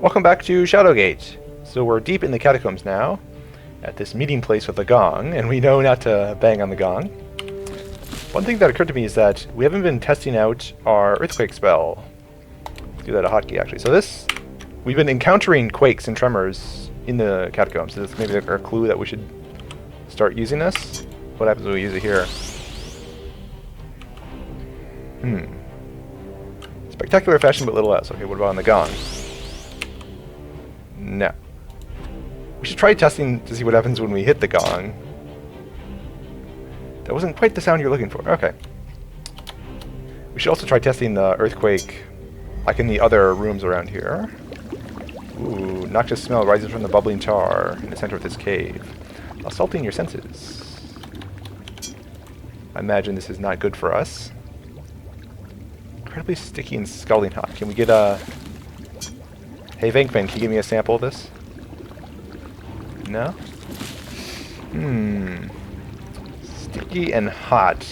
Welcome back to Shadowgate. So we're deep in the catacombs now, at this meeting place with the gong, and we know not to bang on the gong. One thing that occurred to me is that we haven't been testing out our earthquake spell. Let's do that a hotkey actually. So we've been encountering quakes and tremors in the catacombs. So this maybe our clue that we should start using this. What happens when we use it here? Spectacular fashion, but little less. Okay, what about on the gong? No. We should try testing to see what happens when we hit the gong. That wasn't quite the sound you're looking for. Okay. We should also try testing the earthquake, like in the other rooms around here. Ooh, noxious smell rises from the bubbling tar in the center of this cave, assaulting your senses. I imagine this is not good for us. Incredibly sticky and scalding hot. Can we get a... Hey Venkman, can you give me a sample of this? No? Sticky and hot.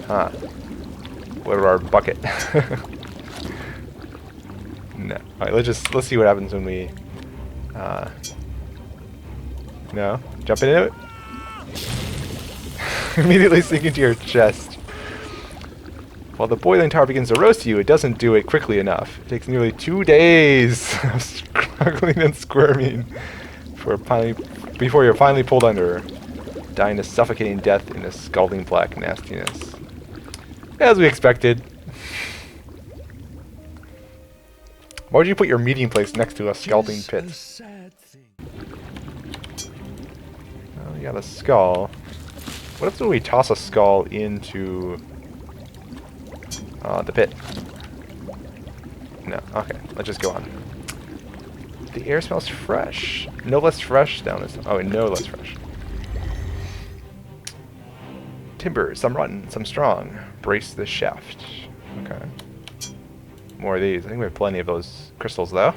Huh. What about our bucket? No. Alright, let's see what happens when we no? Jump into it? Immediately sink into your chest. While the boiling tar begins to roast you, it doesn't do it quickly enough. It takes nearly 2 days of struggling and squirming before you're finally pulled under, dying a suffocating death in a scalding black nastiness. As we expected. Why would you put your meeting place next to a scalding pit? Oh, you got a skull. What if we toss a skull into the pit? No. Okay, let's just go on. The air smells fresh. No less fresh down this... Oh, no less fresh. Timber, some rotten, some strong. Brace the shaft. Okay. More of these. I think we have plenty of those crystals, though.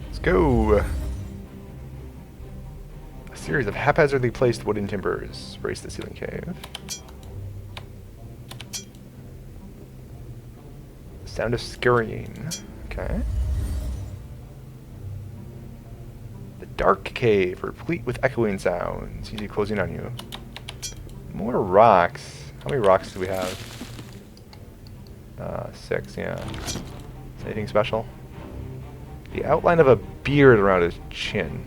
Let's go. A series of haphazardly placed wooden timbers brace the ceiling cave. Sound of scurrying. Okay. The dark cave, replete with echoing sounds. Easy closing on you. More rocks. How many rocks do we have? 6, yeah. Is anything special? The outline of a beard around his chin.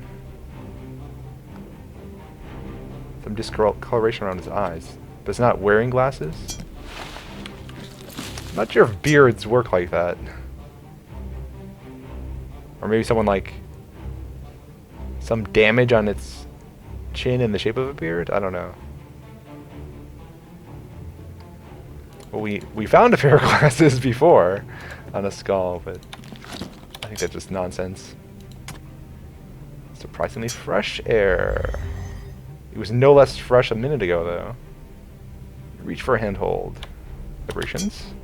Some discoloration around his eyes. But it's not wearing glasses? I'm not sure if beards work like that. Or maybe someone like... some damage on its chin in the shape of a beard? I don't know. Well, we found a pair of glasses before on a skull, but I think that's just nonsense. Surprisingly fresh air. It was no less fresh a minute ago, though. Reach for a handhold. Vibrations.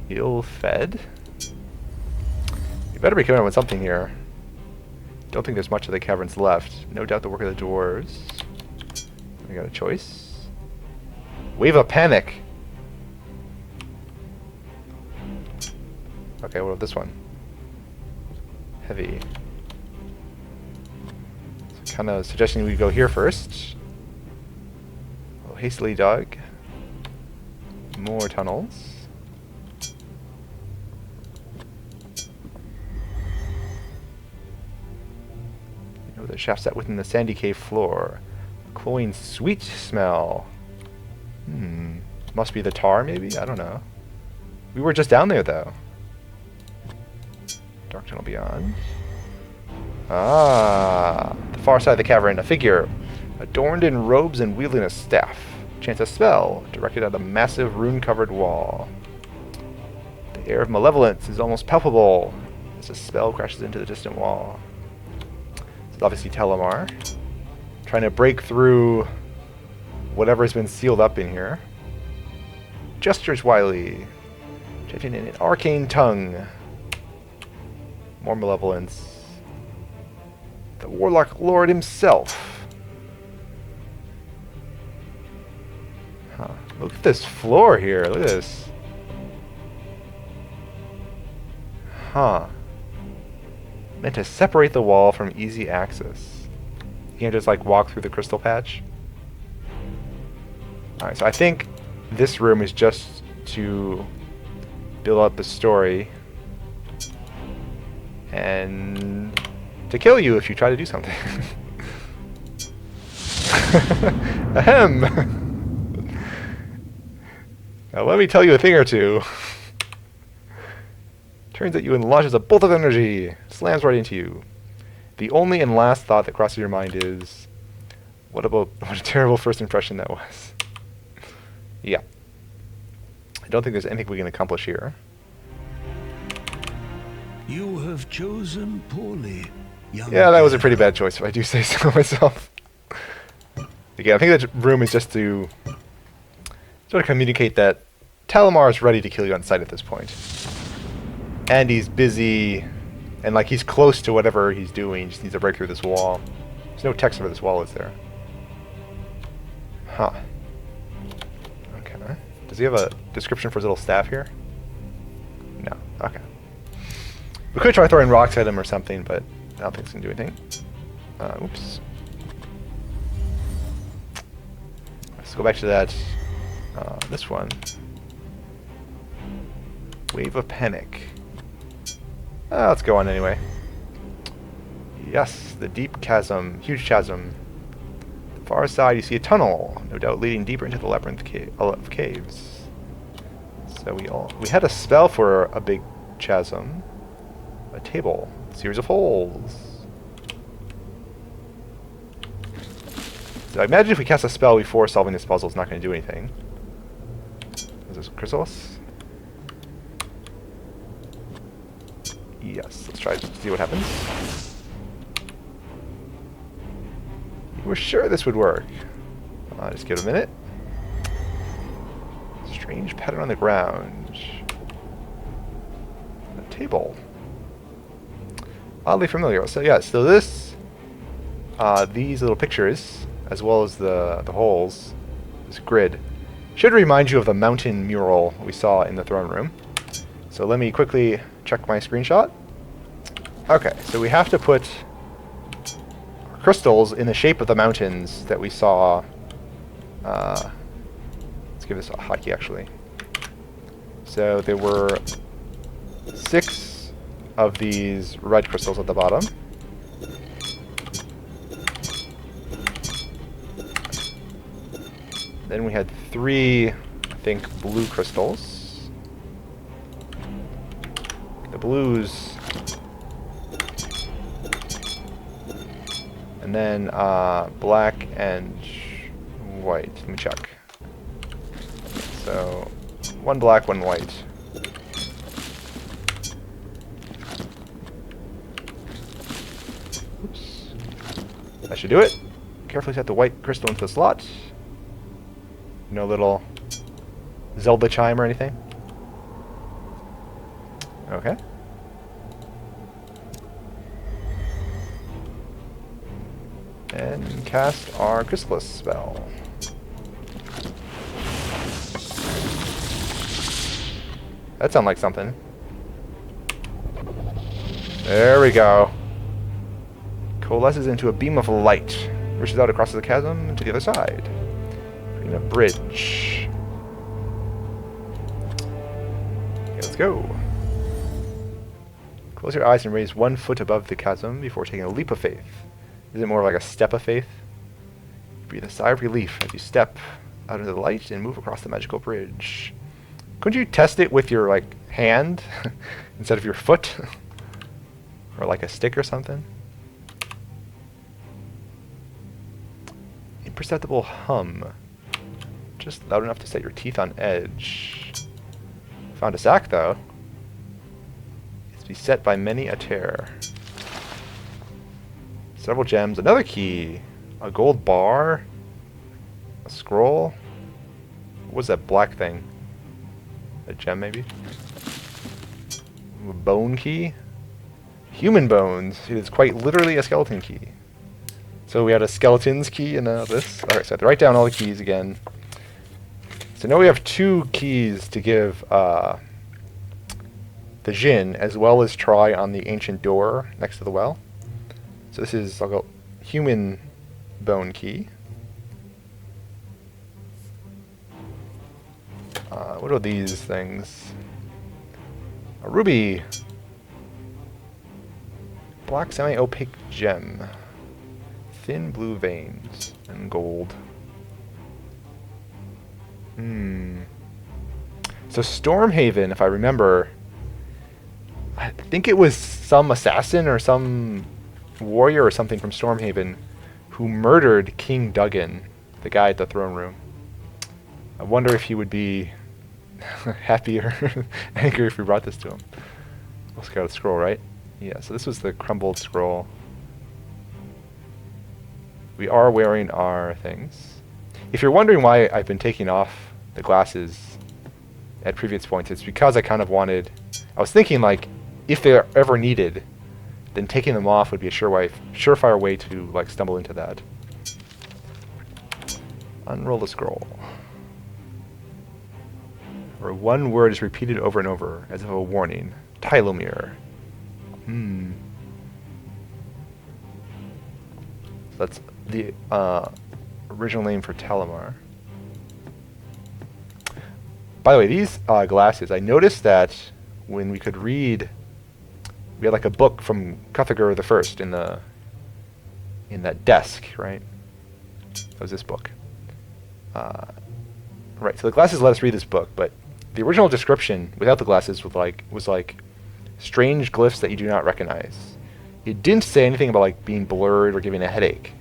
Ill-fed. You better be coming up with something here. Don't think there's much of the caverns left. No doubt the work of the dwarves. We got a choice. Wave of panic. Okay, what about this one? Heavy. So kind of suggesting we go here first. Oh, hastily dug. More tunnels. You know, the shaft set within the sandy cave floor. Cloying sweet smell. Must be the tar, maybe? I don't know. We were just down there, though. Dark tunnel beyond. Ah! The far side of the cavern, a figure, adorned in robes and wielding a staff. Chants a spell, directed at a massive rune-covered wall. The air of malevolence is almost palpable as the spell crashes into the distant wall. It's obviously Telemar. Trying to break through whatever's been sealed up in here. Gestures wily, chanting in an arcane tongue. More malevolence. The Warlock Lord himself. Huh. Look at this floor here. Look at this. Huh. Meant to separate the wall from easy access. You can't just like walk through the crystal patch. Alright, so I think this room is just to build up the story and to kill you if you try to do something. Ahem! Now let me tell you a thing or two. Turns at you and launches a bolt of energy. Slams right into you. The only and last thought that crosses your mind is, what a terrible first impression that was. Yeah. I don't think there's anything we can accomplish here. You have chosen poorly, young Yeah, that was a pretty player. bad choice, if I do say so myself. Again, I think that room is just to sort of communicate that Talamar is ready to kill you on sight at this point. And he's busy, and like he's close to whatever he's doing. He just needs to break through this wall. There's no text over this wall, is there? Huh. Okay. Does he have a description for his little staff here? No. Okay. We could try throwing rocks at him or something, but I don't think it's going to do anything. Oops. Let's go back to that. This one. Wave of Panic. Let's go on anyway. Yes, the deep chasm. Huge chasm. The far side you see a tunnel, no doubt leading deeper into the labyrinth of caves. So we had a spell for a big chasm. A table. A series of holes. So I imagine if we cast a spell before solving this puzzle, it's not going to do anything. Is this a chrysalis? Yes, let's try to see what happens. You were sure this would work. Just give it a minute. Strange pattern on the ground. A table. Oddly familiar. So yeah, so this, these little pictures, as well as the holes, this grid, should remind you of the mountain mural we saw in the throne room. So let me quickly check my screenshot. Okay, so we have to put crystals in the shape of the mountains that we saw. Let's give this a hotkey actually. So there were 6 of these red crystals at the bottom. Then we had 3, I think, blue crystals. The blues. And then black and white. Let me check. So 1 black, 1 white. Oops. That should do it. Carefully set the white crystal into the slot. No little Zelda chime or anything. Okay. And cast our Chrysalis spell. That sounds like something. There we go. Coalesces into a beam of light. Rushes out across the chasm to the other side. Creating a bridge. Okay, let's go. Close your eyes and raise 1 foot above the chasm before taking a leap of faith. Is it more like a step of faith? Breathe a sigh of relief as you step out into the light and move across the magical bridge. Couldn't you test it with your, like, hand instead of your foot? Or like a stick or something? Imperceptible hum. Just loud enough to set your teeth on edge. Found a sack, though. It's beset by many a tear. Several gems, another key, a gold bar, a scroll. What was that black thing? A gem, maybe? A bone key? Human bones. It is quite literally a skeleton key. So we had a skeleton's key and this. Alright, so I have to write down all the keys again. So now we have 2 keys to give the Jinn, as well as try on the ancient door next to the well. So this is, I'll go human bone key. What are these things? A ruby. Black semi-opaque gem. Thin blue veins. And gold. So Stormhaven, if I remember, I think it was some assassin or some warrior or something from Stormhaven who murdered King Duggan, the guy at the throne room. I wonder if he would be happy or angry if we brought this to him. Let's go to the scroll, right? Yeah, so this was the crumbled scroll. We are wearing our things. If you're wondering why I've been taking off the glasses at previous points, it's because I kind of wanted... I was thinking, like, if they're ever needed, then taking them off would be a surefire way to, like, stumble into that. Unroll the scroll. Where one word is repeated over and over, as if a warning. Tylomere. That's the original name for Talamar. By the way, these glasses, I noticed that when we could read, we had like a book from Cuthager the First in that desk, right? That was this book. Right, so the glasses let us read this book, but the original description without the glasses was like strange glyphs that you do not recognize. It didn't say anything about like being blurred or giving a headache.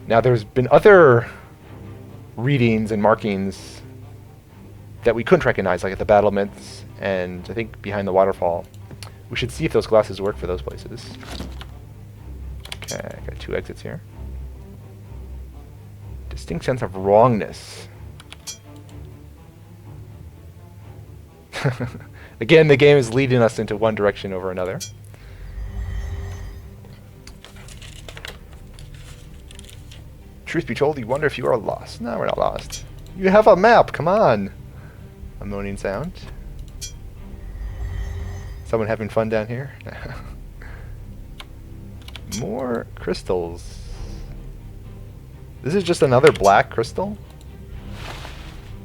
Now there's been other readings and markings that we couldn't recognize, like at the battlements and I think behind the waterfall. We should see if those glasses work for those places. Okay, I got 2 exits here. Distinct sense of wrongness. Again, the game is leading us into one direction over another. Truth be told, you wonder if you are lost. No, we're not lost. You have a map, come on! A moaning sound. Someone having fun down here? More crystals. This is just another black crystal?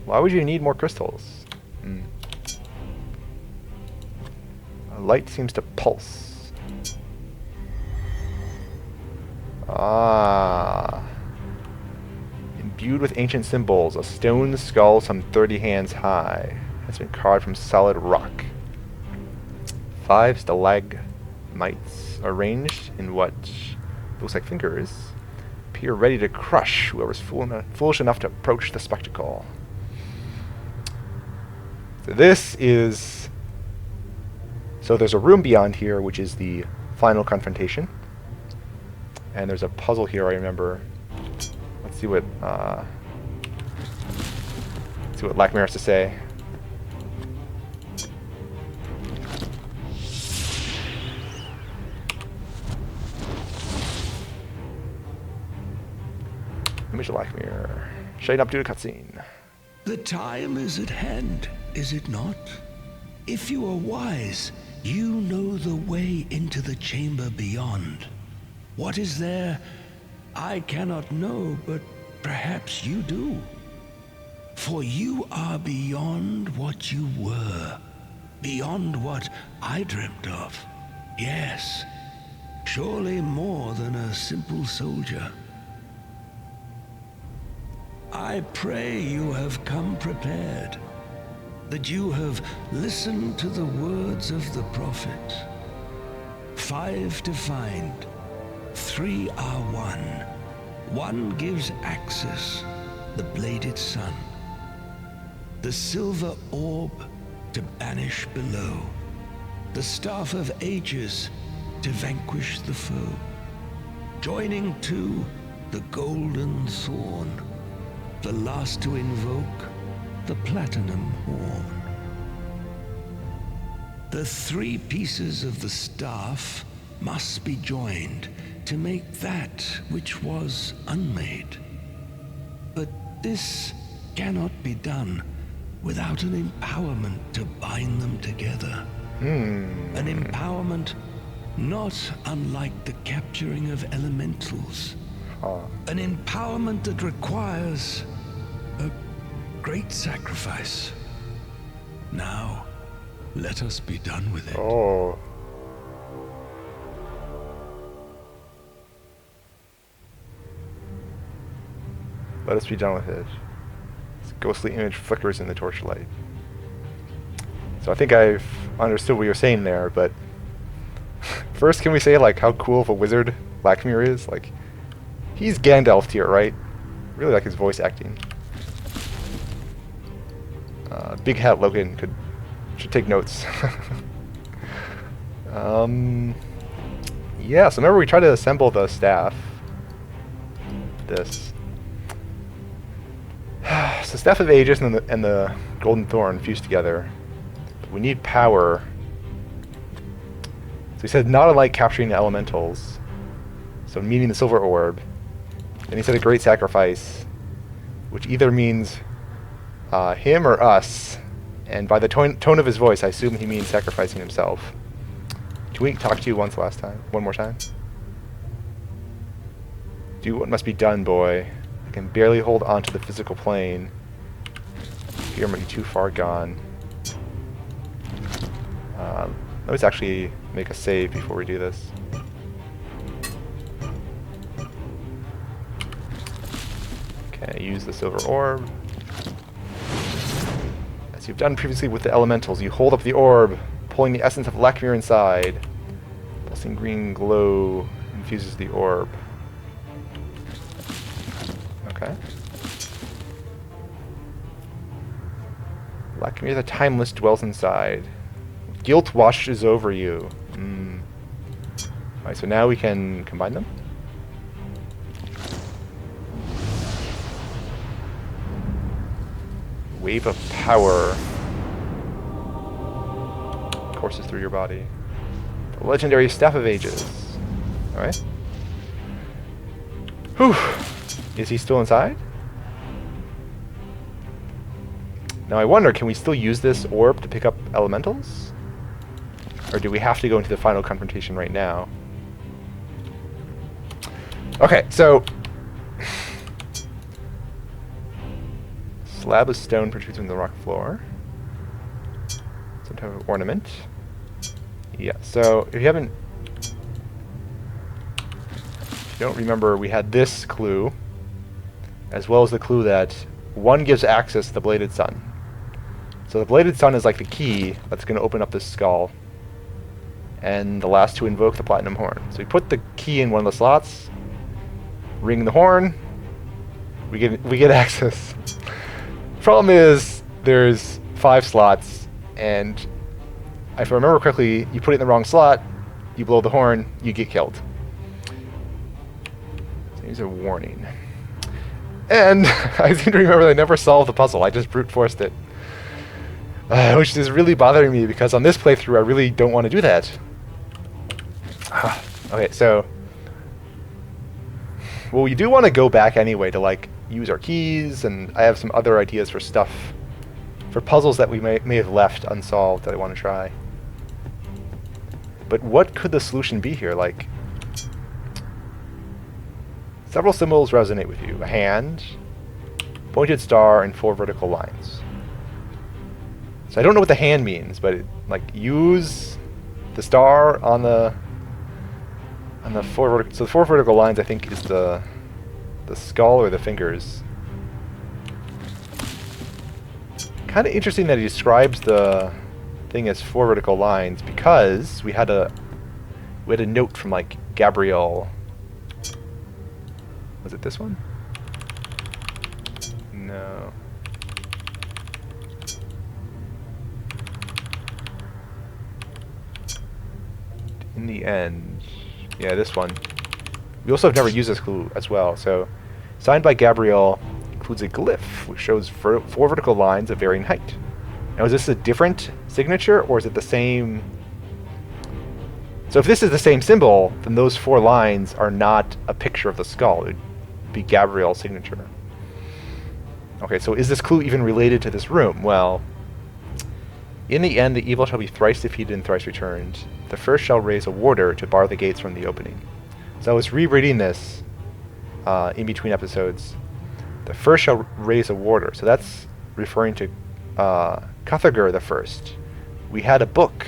Why would you need more crystals? A light seems to pulse. Ah. Imbued with ancient symbols, a stone skull some 30 hands high has been carved from solid rock. 5 stalagmites arranged in what looks like fingers appear ready to crush whoever's foolish enough to approach the spectacle. So this is... So there's a room beyond here, which is the final confrontation. And there's a puzzle here, I remember. Let's see what Lackmere has to say. Mr. Lackmere. Shutting up due to cutscene. The time is at hand, is it not? If you are wise, you know the way into the chamber beyond. What is there? I cannot know, but perhaps you do. For you are beyond what you were, beyond what I dreamt of. Yes, surely more than a simple soldier. I pray you have come prepared, that you have listened to the words of the prophet. 5 to find, 3 are one. 1 gives access, the bladed sun. The silver orb to banish below. The staff of ages to vanquish the foe. Joining 2, the golden thorn. The last to invoke, the platinum horn. The 3 pieces of the staff must be joined to make that which was unmade. But this cannot be done without an empowerment to bind them together. An empowerment not unlike the capturing of elementals. An empowerment that requires a great sacrifice. Now, let us be done with it. Oh. Let us be done with it. This ghostly image flickers in the torchlight. So I think I've understood what you're saying there, but first, can we say like how cool of a wizard Lakmir is? Like, he's Gandalf tier, right? Really like his voice acting. Big Hat Logan should take notes. Yeah, so remember we tried to assemble the staff. This. So Staff of Aegis and the Golden Thorn fused together. But we need power. So he said not unlike capturing the elementals. So meaning the silver orb. Then he said a great sacrifice, which either means him or us. And by the tone of his voice, I assume he means sacrificing himself. Can we talk to you one more time? Do what must be done, boy. I can barely hold on to the physical plane. Fear might be too far gone. Let's actually make a save before we do this. Okay, use the silver orb. As you've done previously with the elementals, you hold up the orb, pulling the essence of Lakmir inside. Pulsing green glow infuses the orb. Okay. Lakmir the Timeless dwells inside. Guilt washes over you. Alright, so now we can combine them. Wave of power courses through your body. The legendary Staff of Ages. Alright. Whew. Is he still inside? Now I wonder, can we still use this orb to pick up elementals? Or do we have to go into the final confrontation right now? Okay, so slab of stone protrudes from the rock floor. Some type of ornament. Yeah, so if you don't remember, we had this clue, as well as the clue that one gives access to the Bladed Sun. So the Bladed Sun is like the key that's going to open up this skull, and the last to invoke the Platinum Horn. So we put the key in one of the slots, ring the horn, we get access. Problem is, there's 5 slots, and if I remember correctly, you put it in the wrong slot, you blow the horn, you get killed. So here's a warning. And I seem to remember I never solved the puzzle, I just brute forced it. Which is really bothering me, because on this playthrough I really don't want to do that. Okay, so well, we do want to go back anyway to like use our keys, and I have some other ideas for stuff, for puzzles that we may have left unsolved that I want to try. But what could the solution be here? Like, several symbols resonate with you: a hand, pointed star, and 4 vertical lines. So I don't know what the hand means, but like use the star on the 4 vertical. So the 4 vertical lines, I think, is the skull or the fingers. Kind of interesting that he describes the thing as 4 vertical lines, because we had a note from like Gabriel. Was it this one? No. In the end, yeah, this one. We also have never used this clue as well. So, signed by Gabriel, includes a glyph which shows 4 vertical lines of varying height. Now, is this a different signature, or is it the same? So if this is the same symbol, then those 4 lines are not a picture of the skull. It would be Gabriel's signature. Okay, so is this clue even related to this room? Well, in the end, the evil shall be thrice defeated and thrice returned. The first shall raise a warder to bar the gates from the opening. So I was rereading this in between episodes. The first shall raise a warder. So that's referring to Cuthager the First. We had a book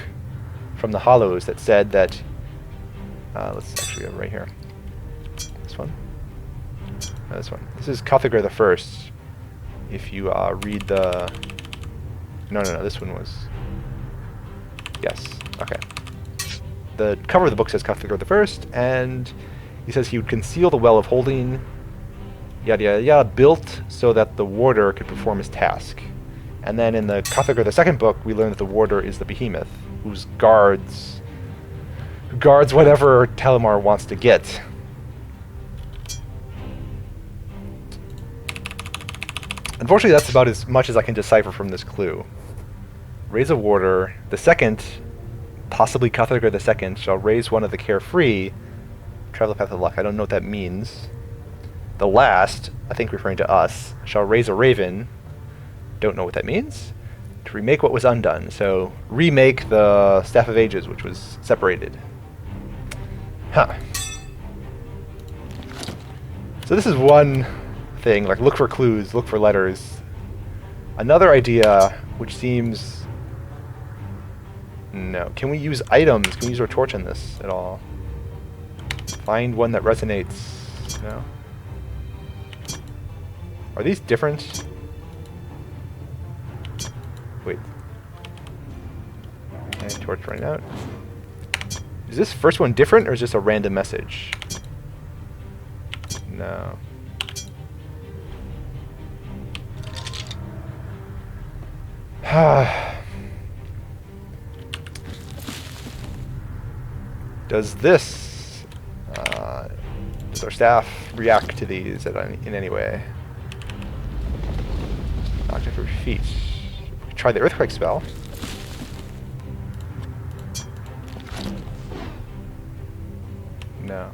from the Hollows that said that... let's actually go right here. This one? No, this one. This is Cuthager the First. If you read the... No, this one was... Yes, okay. The cover of the book says Cuthager the First, and he says he would conceal the Well of Holding, yada yada yada, built so that the warder could perform his task. And then in the Cuthager the Second book, we learn that the warder is the behemoth, who guards whatever Telemar wants to get. Unfortunately, that's about as much as I can decipher from this clue. Raise a warder. The second, possibly Cuthager the Second, shall raise one of the carefree. Travel the path of luck. I don't know what that means. The last, I think referring to us, shall raise a raven. Don't know what that means. To remake what was undone. So remake the Staff of Ages, which was separated. Huh. So this is one thing, like look for clues, look for letters. Another idea, which seems... No. Can we use items? Can we use our torch in this at all? Find one that resonates. No? Are these different? Wait. Okay, torch running out. Is this first one different, or is this a random message? No. Does this, does our staff react to these in any way? Knocked at her feet. Try the earthquake spell. No.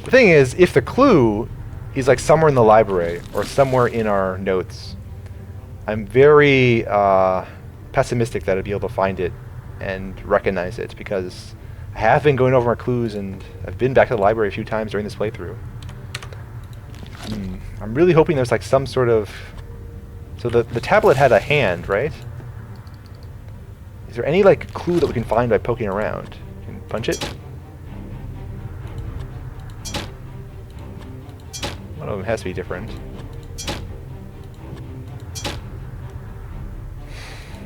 The thing is, if the clue is like somewhere in the library or somewhere in our notes, I'm very pessimistic that I'd be able to find it and recognize it, because I have been going over my clues and I've been back to the library a few times during this playthrough. I'm really hoping there's like some sort of... So the tablet had a hand, right? Is there any like clue that we can find by poking around? Can you punch it? One of them has to be different.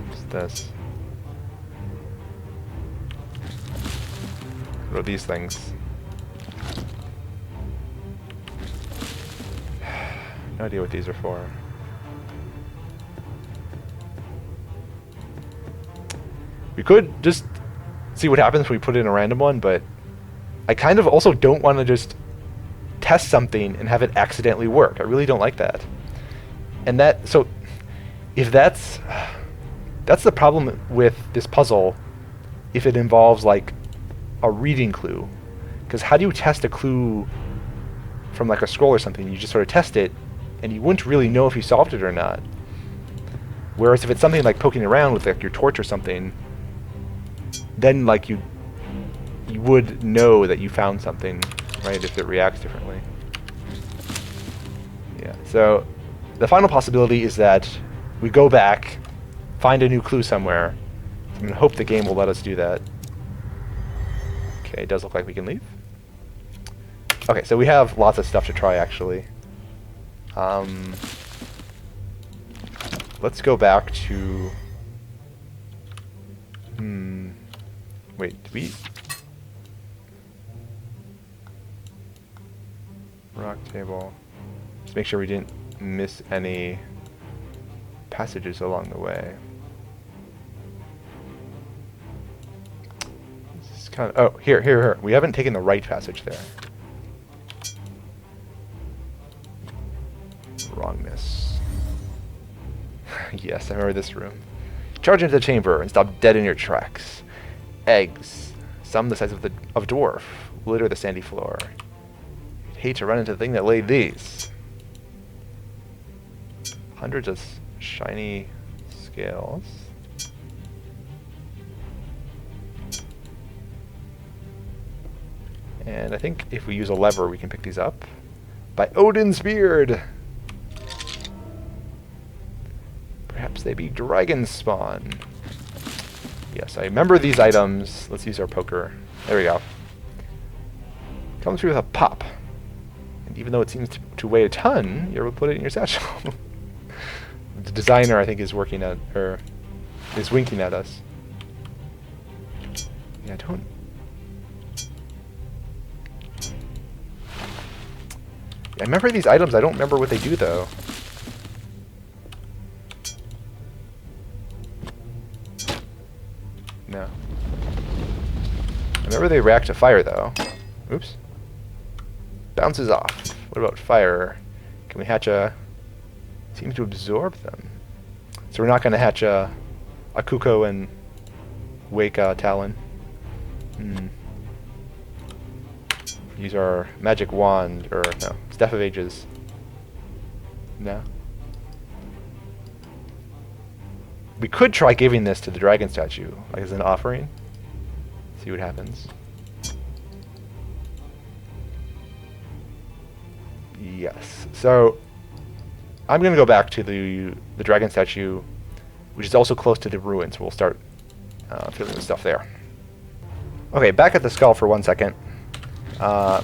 What's this? What are these things? No idea what these are for. We could just see what happens if we put in a random one, but I kind of also don't want to just test something and have it accidentally work. I really don't like that. And that, so if that's the problem with this puzzle, if it involves like a reading clue. Because how do you test a clue from like a scroll or something? You just sort of test it, and you wouldn't really know if you solved it or not. Whereas if it's something like poking around with like your torch or something, then like you would know that you found something, right, if it reacts differently. Yeah, so the final possibility is that we go back, find a new clue somewhere. I'm going to hope the game will let us do that. Okay, it does look like we can leave. Okay, so we have lots of stuff to try, actually. Let's go back to... Wait, did we... Rock table. Just make sure we didn't miss any passages along the way. This is kind of... Oh, here. We haven't taken the right passage there. Wrongness. Yes, I remember this room. Charge into the chamber and stop dead in your tracks. Eggs. some the size of a dwarf, litter the sandy floor. You'd hate to run into the thing that laid these. Hundreds of shiny scales. And I think if we use a lever, we can pick these up. By Odin's beard! Perhaps they be dragon spawn. Yes, I remember these items. Let's use our poker. There we go. Comes through with a pop. And even though it seems to weigh a ton, you're able to put it in your satchel. The designer, I think, is working at, or is winking at us. Yeah, I remember these items. I don't remember what they do, though. No. I remember they react to fire, though. Oops. Bounces off. What about fire? Can we hatch a... Seems to absorb them. So we're not going to hatch a Kuko and wake Talon. Use our magic wand, or no, Staff of Ages. No. We could try giving this to the dragon statue, like as an offering. See what happens. Yes. So I'm going to go back to the dragon statue, which is also close to the ruins. We'll start filling the stuff there. Okay, back at the skull for 1 second.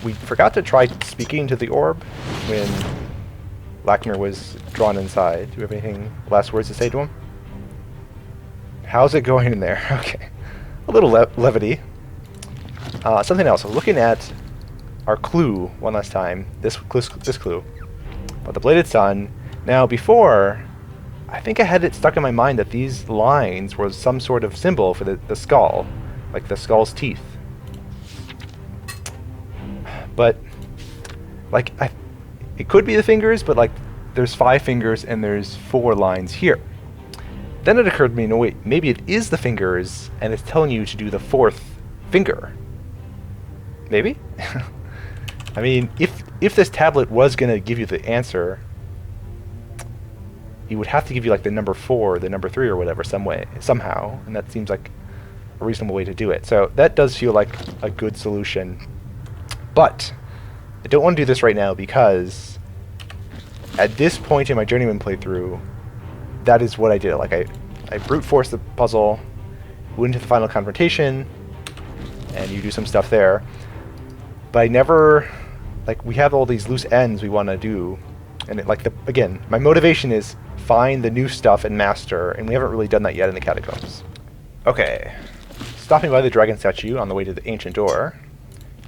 We forgot to try speaking to the orb when Lackmer was drawn inside. Do we have anything, last words to say to him? How's it going in there? Okay. A little levity. Something else. Looking at our clue one last time. This clue. About the bladed sun. Now, before, I think I had it stuck in my mind that these lines were some sort of symbol for the skull. Like the skull's teeth. But, like, it could be the fingers, but, like, there's 5 fingers and there's 4 lines here. Then it occurred to me, no wait, maybe it is the fingers and it's telling you to do the 4th finger. Maybe? I mean, if this tablet was going to give you the answer, it would have to give you, like, the number 4, the number 3, or whatever, somehow, and that seems like a reasonable way to do it. So that does feel like a good solution. But I don't want to do this right now because at this point in my Journeyman playthrough, that is what I did. Like I brute forced the puzzle, went into the final confrontation, and you do some stuff there. But I never, like, we have all these loose ends we want to do, and it, like, again, my motivation is find the new stuff and master, and we haven't really done that yet in the catacombs. Okay, stopping by the dragon statue on the way to the ancient door.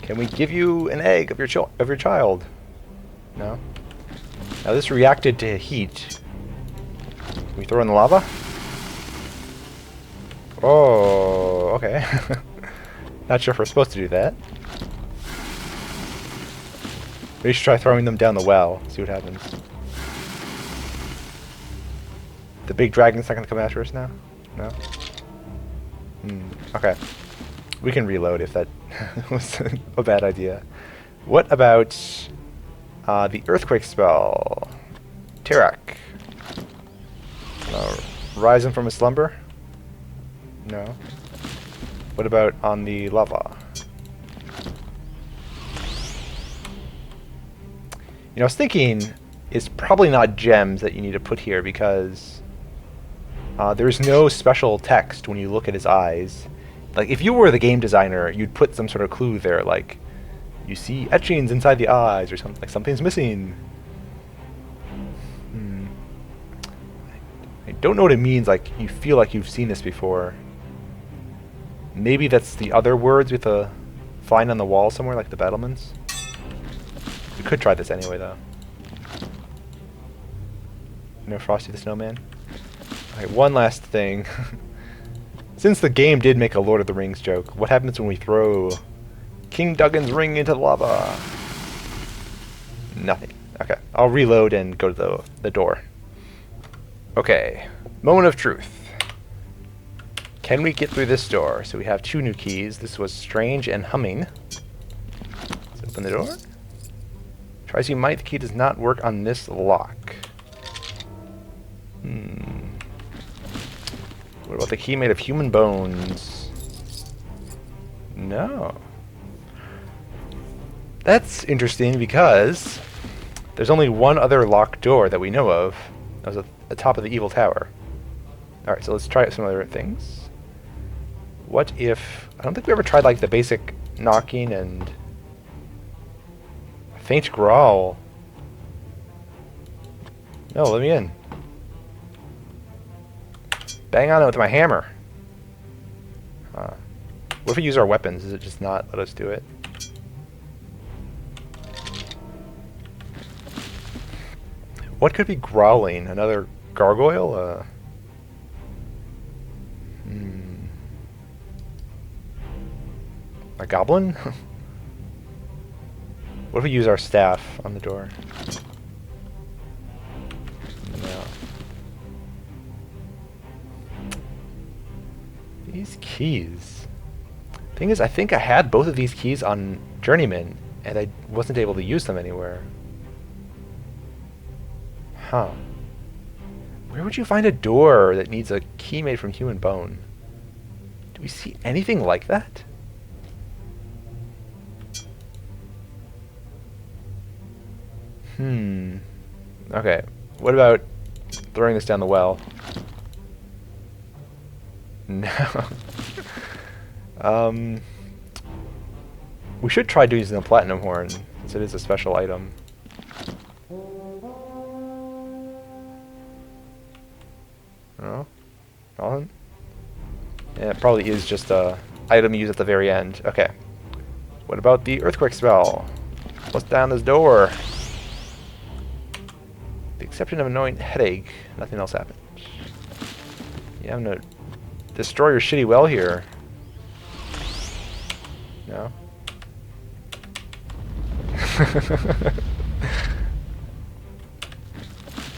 Can we give you an egg of your child? No. Now this reacted to heat. Can we throw in the lava? Oh, okay. Not sure if we're supposed to do that. We should try throwing them down the well. See what happens. The big dragon's not going to come after us now? No? Okay. We can reload if that was a bad idea. What about the earthquake spell? Tarak. Rise him from his slumber? No. What about on the lava? You know, I was thinking it's probably not gems that you need to put here because there's no special text when you look at his eyes. Like, if you were the game designer, you'd put some sort of clue there, like, you see etchings inside the eyes, or something, like something's missing. I don't know what it means, like, you feel like you've seen this before. Maybe that's the other words with a find on the wall somewhere, like the battlements. We could try this anyway, though. No Frosty the Snowman? Okay, one last thing. Since the game did make a Lord of the Rings joke, what happens when we throw King Duggan's ring into the lava? Nothing. Okay, I'll reload and go to the door. Okay, moment of truth. Can we get through this door? So we have 2 new keys. This was strange and humming. Let's open the door. Try as you might, the key does not work on this lock. What about the key made of human bones? No. That's interesting because there's only one other locked door that we know of. That was at the top of the evil tower. Alright, so let's try out some other things. What if... I don't think we ever tried like the basic knocking and... faint growl. No, let me in. Bang on it with my hammer. What if we use our weapons? Does it just not let us do it? What could be growling? Another gargoyle? A goblin? What if we use our staff on the door? No. These keys. Thing is, I think I had both of these keys on Journeyman, and I wasn't able to use them anywhere. Huh. Where would you find a door that needs a key made from human bone? Do we see anything like that? Okay. What about throwing this down the well? No. We should try using the platinum horn, since it is a special item. No? Nothing? Yeah, it probably is just a item used at the very end. Okay. What about the earthquake spell? Bust down this door. With the exception of an annoying headache, nothing else happened. Yeah, I'm gonna destroy your shitty well here. No?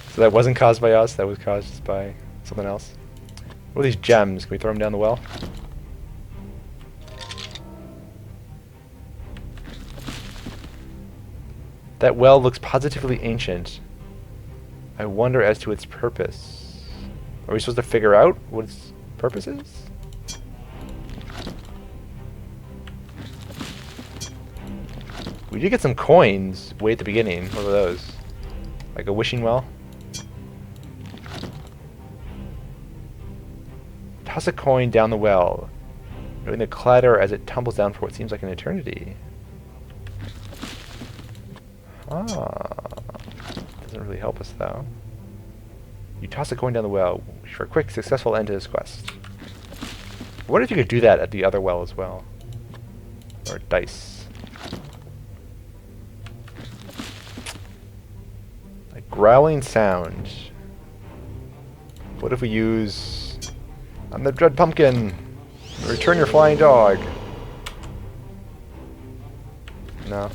So that wasn't caused by us, that was caused by something else. What are these gems? Can we throw them down the well? That well looks positively ancient. I wonder as to its purpose. Are we supposed to figure out what its purpose is? We did get some coins way at the beginning. What are those? Like a wishing well? Toss a coin down the well, noting the clatter as it tumbles down for what seems like an eternity. Ah. Doesn't really help us, though. You toss a coin down the well for a quick, successful end to this quest. I wonder if you could do that at the other well as well. Or dice. A growling sound. What if we use... I'm the Dread Pumpkin! Return your flying dog! No.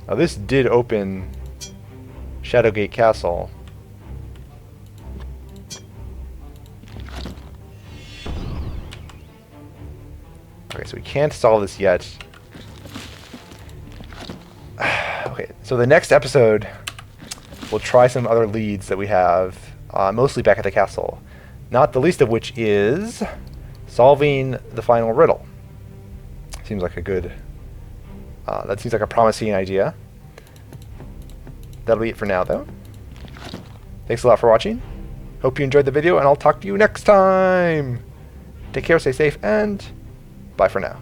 Now this did open Shadowgate Castle. Okay, so we can't solve this yet. Okay, so the next episode, we'll try some other leads that we have, mostly back at the castle. Not the least of which is solving the final riddle. Seems like a good... that seems like a promising idea. That'll be it for now, though. Thanks a lot for watching. Hope you enjoyed the video, and I'll talk to you next time! Take care, stay safe, and bye for now.